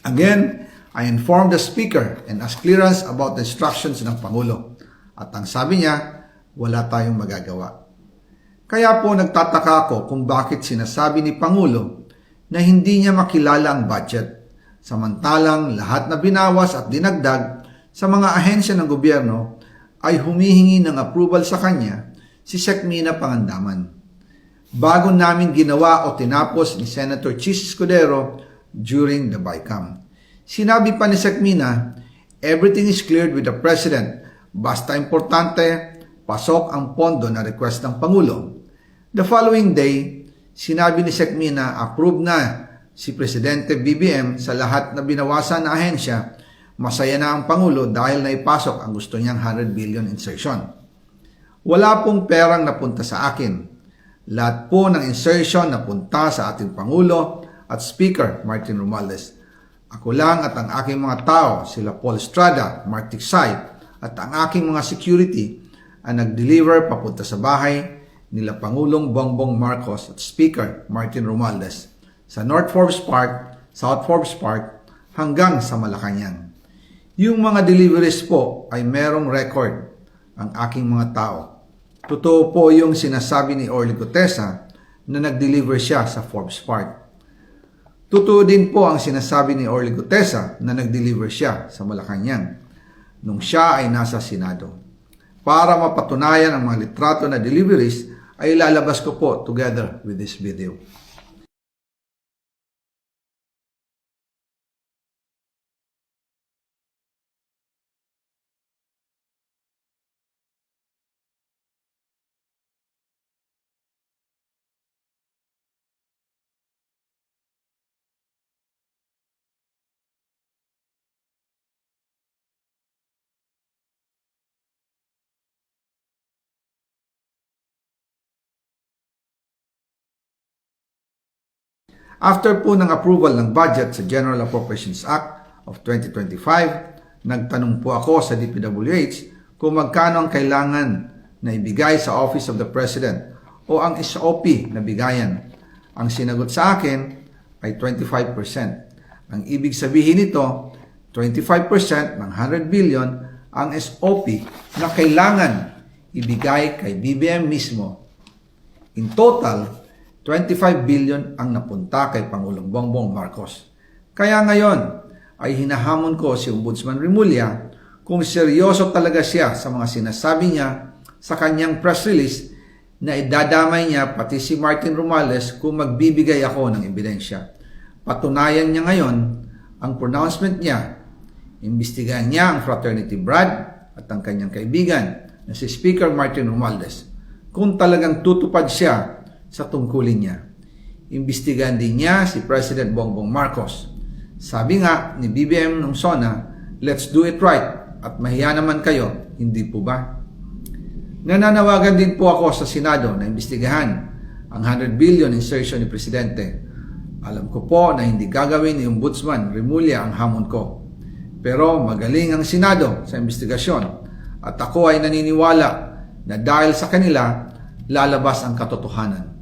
Again, I informed the Speaker and asked clearance about the instructions ng Pangulo. At ang sabi niya, wala tayong magagawa. Kaya po nagtataka ako kung bakit sinasabi ni Pangulo na hindi niya makilala ang budget, samantalang lahat na binawas at dinagdag sa mga ahensya ng gobyerno ay humihingi ng approval sa kanya si Sec. Mina Pangandaman. Bago namin ginawa o tinapos ni Senator Chis Escudero during the BICAM. Sinabi pa ni Sec. Mina, everything is cleared with the President, basta importante, pasok ang pondo na request ng Pangulo. The following day, sinabi ni Sec. Mina, approve na si Presidente BBM sa lahat na binawasan na ahensya. Masaya na ang Pangulo dahil naipasok ang gusto niyang 100 billion insertion. Wala pong perang napunta sa akin. Lahat po ng insertion napunta sa ating Pangulo at Speaker Martin Romualdez. Ako lang at ang aking mga tao, sila Paul Estrada, Mark Tiksay, at ang aking mga security ang nag-deliver papunta sa bahay nila Pangulong Bongbong Marcos at Speaker Martin Romualdez sa North Forbes Park, South Forbes Park hanggang sa Malacanang. Yung mga deliveries po ay merong record ang aking mga tao. Totoo po yung sinasabi ni Orly Gutesa na nag-deliver siya sa Forbes Park. Totoo din po ang sinasabi ni Orly Gutesa na nag-deliver siya sa Malacanang nung siya ay nasa Senado. Para mapatunayan ang mga litrato na deliveries ay ilalabas ko po together with this video. After po ng approval ng budget sa General Appropriations Act of 2025, nagtanong po ako sa DPWH kung magkano ang kailangan na ibigay sa Office of the President o ang SOP na bigayan. Ang sinagot sa akin ay 25%. Ang ibig sabihin nito, 25% ng 100 billion ang SOP na kailangan ibigay kay BBM mismo. In total, 25 billion ang napunta kay Pangulong Bongbong Marcos. Kaya ngayon ay hinahamon ko si Ombudsman Remulla kung seryoso talaga siya sa mga sinasabi niya sa kanyang press release na idadamay niya pati si Martin Romualdez kung magbibigay ako ng ebidensya. Patunayan niya ngayon ang pronouncement niya. Imbestigahan niya ang fraternity Brad at ang kanyang kaibigan na si Speaker Martin Romualdez kung talagang tutupad siya sa tungkulin niya. Imbestigahan din niya si President Bongbong Marcos. Sabi nga ni BBM nung SONA, let's do it right at mahiya naman kayo, hindi po ba? Nananawagan din po ako sa Senado na imbestigahan ang 100 billion insertion ni Presidente. Alam ko po na hindi gagawin ni Ombudsman Remulla ang hamon ko. Pero magaling ang Senado sa imbestigasyon at ako ay naniniwala na dahil sa kanila, lalabas ang katotohanan.